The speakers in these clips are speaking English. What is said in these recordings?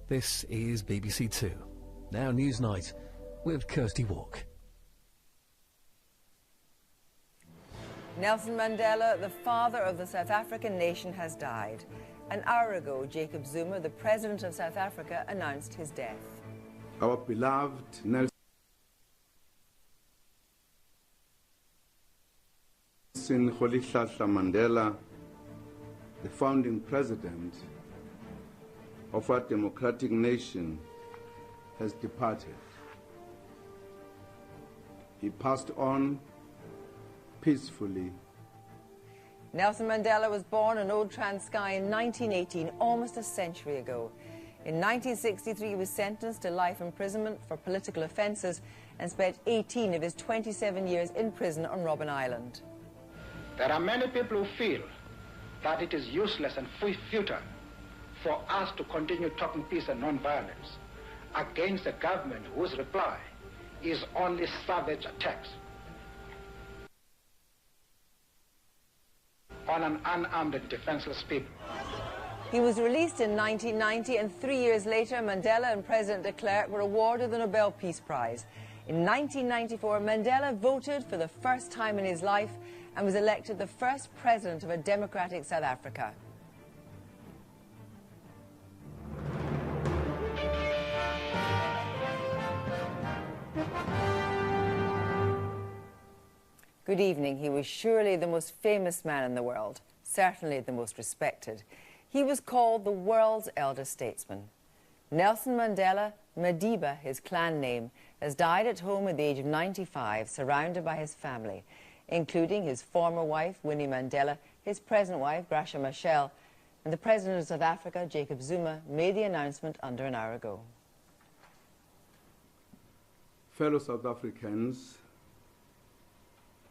This is BBC Two. Now Newsnight with Kirsty Walk. Nelson Mandela, the father of the South African nation, has died. An hour ago, Jacob Zuma, the president of South Africa, announced his death. Our beloved Nelson Mandela, the founding president of our democratic nation, has departed. He passed on peacefully. Nelson Mandela was born in Old Transkei in 1918, almost a century ago. In 1963, he was sentenced to life imprisonment for political offences and spent 18 of his 27 years in prison on Robben Island. There are many people who feel that it is useless and futile for us to continue talking peace and non-violence against a government whose reply is only savage attacks on an unarmed and defenseless people. He was released in 1990, and 3 years later, Mandela and President de Klerk were awarded the Nobel Peace Prize. In 1994, Mandela voted for the first time in his life and was elected the first president of a democratic South Africa. Good evening. He was surely the most famous man in the world, certainly the most respected. He was called the world's elder statesman. Nelson Mandela, Madiba, his clan name, has died at home at the age of 95, surrounded by his family, including his former wife, Winnie Mandela, his present wife, Gracia Machel, and the President of South Africa, Jacob Zuma, made the announcement under an hour ago. Fellow South Africans,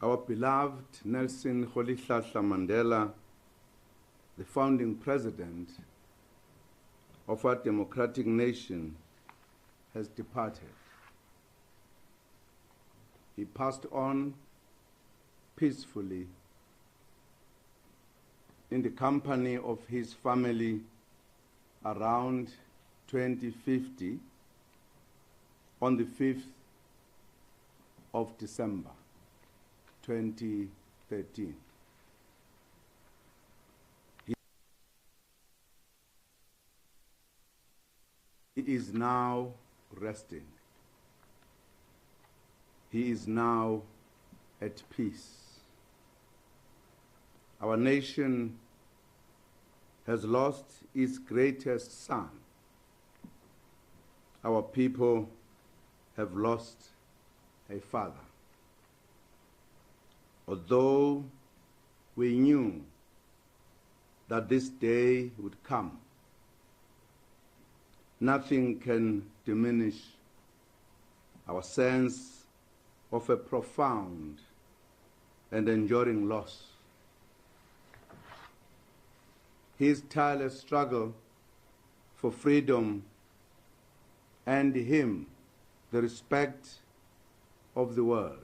our beloved Nelson Mandela, the founding president of our democratic nation, has departed. He passed on peacefully in the company of his family around 2050 on the 5th of December 2013. He is now resting. He is now at peace. Our nation has lost its greatest son. Our people have lost a father. Although we knew that this day would come, nothing can diminish our sense of a profound and enduring loss. His tireless struggle for freedom earned him the respect of the world.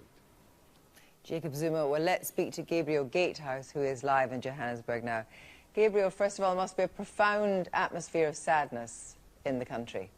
Jacob Zuma, well, let's speak to Gabriel Gatehouse, who is live in Johannesburg now. Gabriel, first of all, there must be a profound atmosphere of sadness in the country.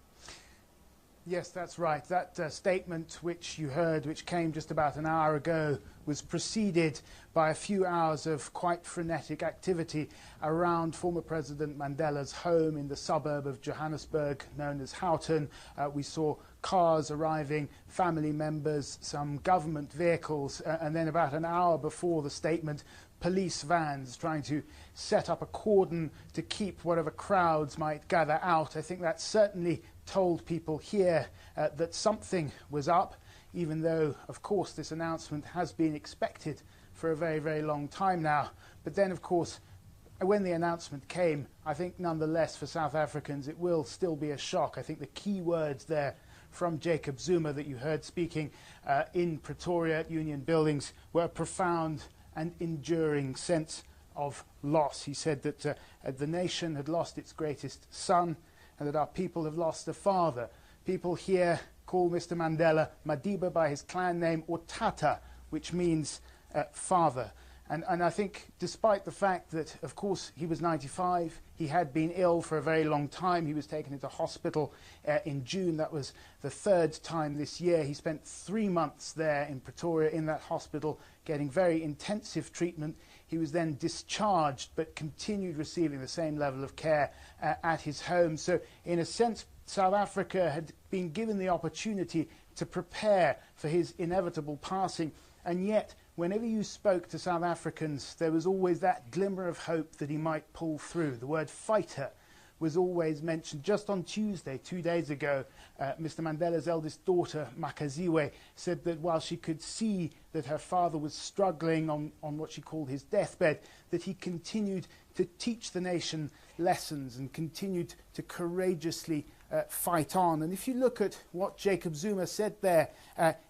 Yes, that's right. That statement which you heard, which came just about an hour ago, was preceded by a few hours of quite frenetic activity around former President Mandela's home in the suburb of Johannesburg, known as Houghton. We saw cars arriving, family members, some government vehicles, and then about an hour before the statement, police vans trying to set up a cordon to keep whatever crowds might gather out. I think that certainly told people here that something was up, even though, of course, this announcement has been expected for a very, very long time now. But then, of course, when the announcement came, I think nonetheless for South Africans it will still be a shock. I think the key words there from Jacob Zuma that you heard speaking in Pretoria at Union Buildings were a profound and enduring sense of loss. He said that the nation had lost its greatest son and that our people have lost a father. People here call Mr. Mandela Madiba by his clan name, or Tata, which means father. And I think despite the fact that, of course, he was 95, he had been ill for a very long time. He was taken into hospital in June. That was the third time this year. He spent 3 months there in Pretoria in that hospital getting very intensive treatment. He was then discharged but continued receiving the same level of care at his home. So in a sense, South Africa had been given the opportunity to prepare for his inevitable passing, and yet whenever you spoke to South Africans, there was always that glimmer of hope that he might pull through. The word fighter was always mentioned. Just on Tuesday, 2 days ago, Mr. Mandela's eldest daughter, Makaziwe, said that while she could see that her father was struggling on what she called his deathbed, that he continued to teach the nation lessons and continued to courageously fight on. And if you look at what Jacob Zuma said there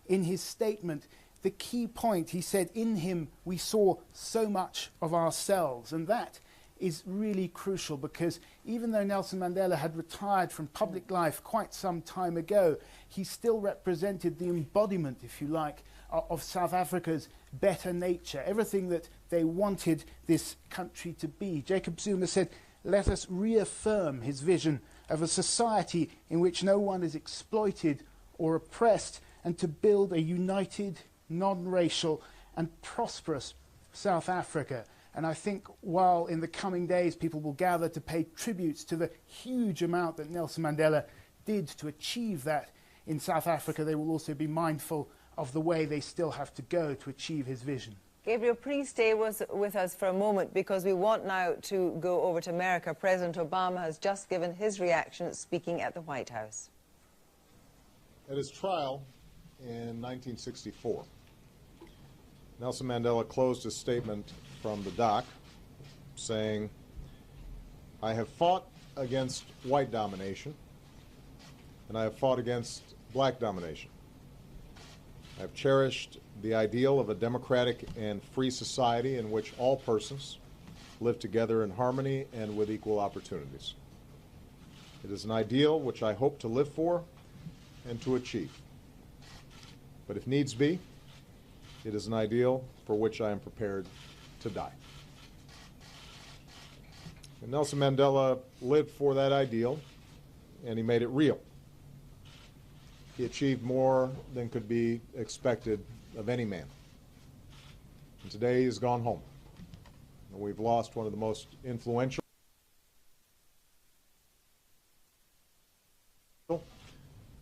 in his statement, the key point, he said, in him we saw so much of ourselves. And that is really crucial, because even though Nelson Mandela had retired from public life quite some time ago, he still represented the embodiment, if you like, of South Africa's better nature, everything that they wanted this country to be. Jacob Zuma said, let us reaffirm his vision of a society in which no one is exploited or oppressed, and to build a united, non-racial and prosperous South Africa. And I think while in the coming days people will gather to pay tributes to the huge amount that Nelson Mandela did to achieve that in South Africa, they will also be mindful of the way they still have to go to achieve his vision. Gabriel, please stay with us for a moment, because we want now to go over to America. President Obama has just given his reaction speaking at the White House. At his trial in 1964, Nelson Mandela closed his statement from the dock saying, I have fought against white domination, and I have fought against black domination. I have cherished the ideal of a democratic and free society in which all persons live together in harmony and with equal opportunities. It is an ideal which I hope to live for and to achieve. But if needs be, it is an ideal for which I am prepared to die. And Nelson Mandela lived for that ideal, and he made it real. He achieved more than could be expected of any man. And today he's gone home. And we've lost one of the most influential,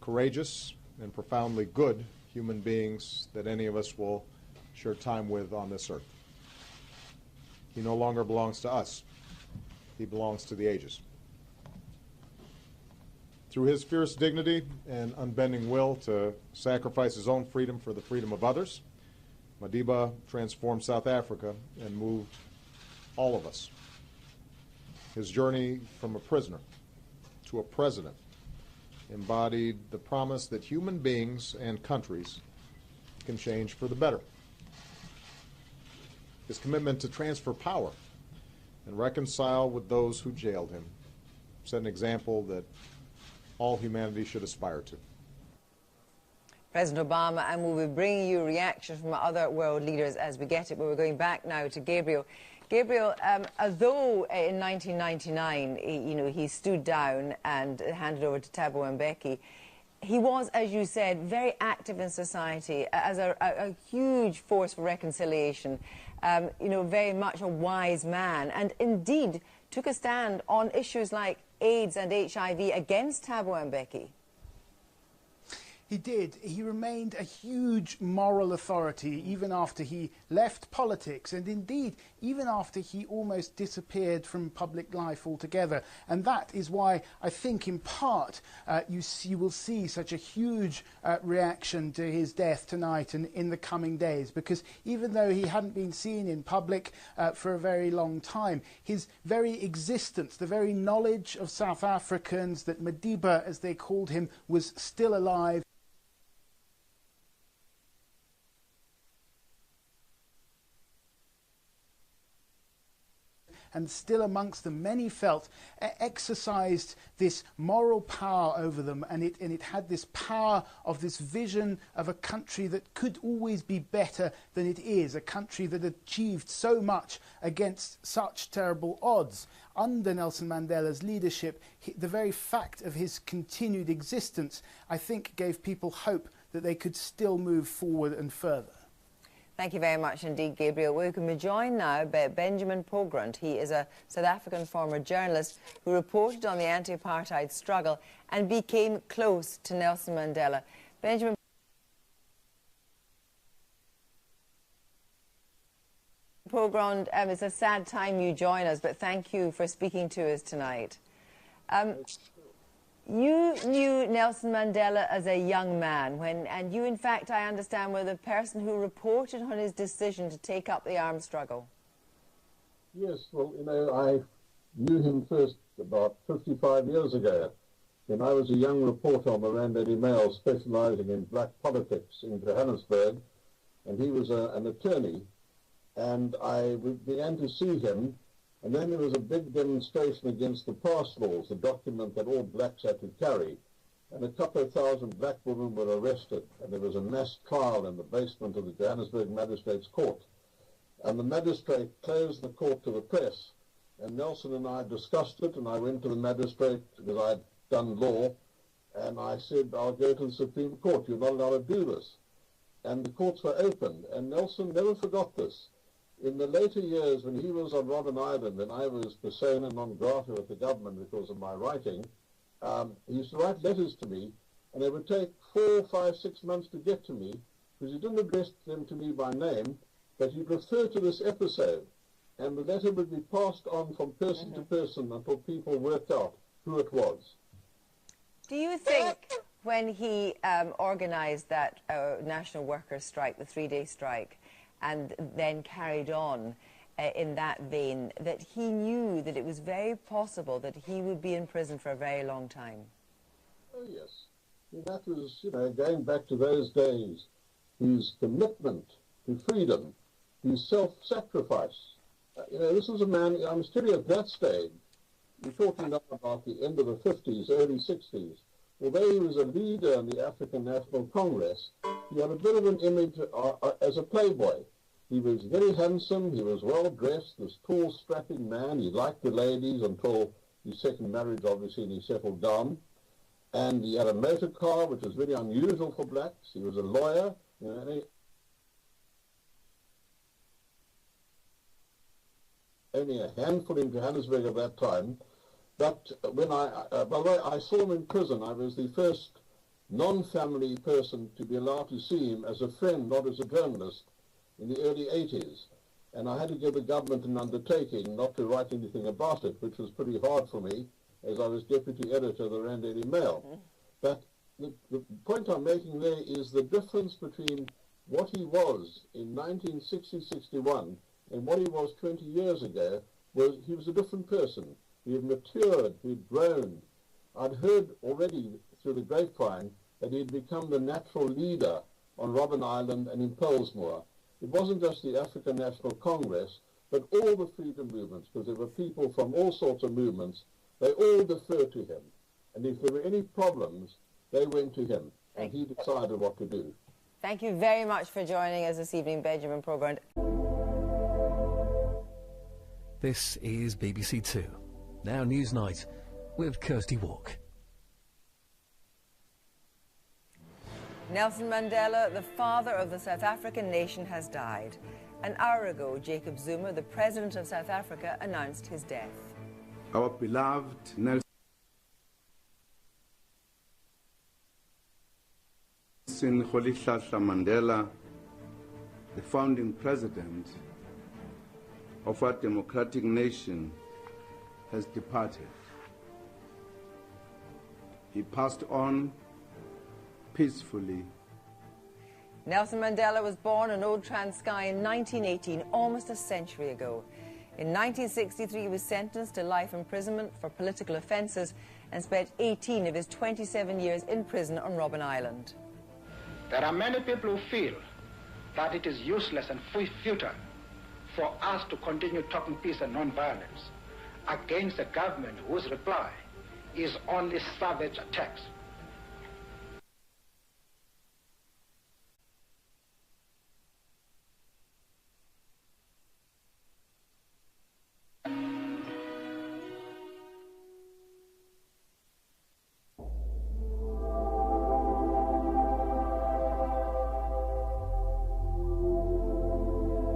courageous, and profoundly good human beings that any of us will share time with on this earth. He no longer belongs to us. He belongs to the ages. Through his fierce dignity and unbending will to sacrifice his own freedom for the freedom of others, Madiba transformed South Africa and moved all of us. His journey from a prisoner to a president embodied the promise that human beings and countries can change for the better. His commitment to transfer power and reconcile with those who jailed him set an example that all humanity should aspire to. President Obama, and we'll be bringing you reaction from other world leaders as we get it, but we're going back now to Gabriel. Gabriel, although in 1999, he stood down and handed over to Thabo Mbeki, he was, as you said, very active in society as a huge force for reconciliation, very much a wise man, and indeed took a stand on issues like AIDS and HIV against Thabo Mbeki. He did. He remained a huge moral authority even after he left politics, and indeed even after he almost disappeared from public life altogether. And that is why I think in part you will see such a huge reaction to his death tonight and in the coming days, because even though he hadn't been seen in public for a very long time, his very existence, the very knowledge of South Africans that Madiba, as they called him, was still alive, and still amongst them, many felt exercised this moral power over them, and it had this power of this vision of a country that could always be better than it is, a country that achieved so much against such terrible odds. Under Nelson Mandela's leadership, the very fact of his continued existence, I think, gave people hope that they could still move forward and further. Thank you very much indeed, Gabriel. We can be joined now by Benjamin Pogrund. He is a South African former journalist who reported on the anti-apartheid struggle and became close to Nelson Mandela. Benjamin Pogrund, it's a sad time you join us, but thank you for speaking to us tonight. You knew Nelson Mandela as a young man, and you, in fact, I understand, were the person who reported on his decision to take up the armed struggle. Yes, well, you know, I knew him first about 55 years ago, when I was a young reporter on the Rand Daily Mail specializing in black politics in Johannesburg, and he was an attorney. And I began to see him, and then there was a big demonstration against the pass laws, the document that all blacks had to carry, and a couple of thousand black women were arrested, and there was a mass trial in the basement of the Johannesburg Magistrates Court. And the magistrate closed the court to the press, and Nelson and I discussed it, and I went to the magistrate, because I'd done law, and I said, I'll go to the Supreme Court, you're not allowed to do this. And the courts were opened, and Nelson never forgot this. In the later years, when he was on Robben Island and I was persona non grata with the government because of my writing, he used to write letters to me, and they would take 4, 5, 6 months to get to me, because he didn't address them to me by name, but he'd refer to this episode, and the letter would be passed on from person to person until people worked out who it was. Do you think when he organised that national workers' strike, the 3-day strike, and then carried on in that vein, that he knew that it was very possible that he would be in prison for a very long time? Oh, yes. That was, you know, going back to those days, his commitment to freedom, his self-sacrifice. You know, this was a man, I must tell you, at that stage, we're talking now about the end of the 50s, early 60s, although he was a leader in the African National Congress, he had a bit of an image as a playboy. He was very handsome, he was well-dressed, this tall, strapping man. He liked the ladies until his second marriage, obviously, and he settled down. And he had a motor car, which was very unusual for blacks. He was a lawyer. You know, only a handful in Johannesburg at that time. But when by the way, I saw him in prison. I was the first non-family person to be allowed to see him as a friend, not as a journalist, in the early 80s. And I had to give the government an undertaking not to write anything about it, which was pretty hard for me, as I was deputy editor of the Rand Daily Mail. But the point I'm making there is the difference between what he was in 1960-61 and what he was 20 years ago was he was a different person. He had matured, he had grown. I'd heard already through the grapevine that he had become the natural leader on Robben Island and in Pollsmoor. It wasn't just the African National Congress, but all the freedom movements, because there were people from all sorts of movements. They all deferred to him. And if there were any problems, they went to him, and he decided what to do. Thank you very much for joining us this evening, Benjamin Pogrund. This is BBC Two. Now Newsnight with Kirsty Walk. Nelson Mandela, the father of the South African nation, has died. An hour ago, Jacob Zuma, the president of South Africa, announced his death. Our beloved Nelson Mandela, the founding president of our democratic nation, has departed. He passed on peacefully. Nelson Mandela was born in Old Transkei in 1918, almost a century ago. In 1963, he was sentenced to life imprisonment for political offences and spent 18 of his 27 years in prison on Robben Island. There are many people who feel that it is useless and futile for us to continue talking peace and non-violence against a government whose reply is only savage attacks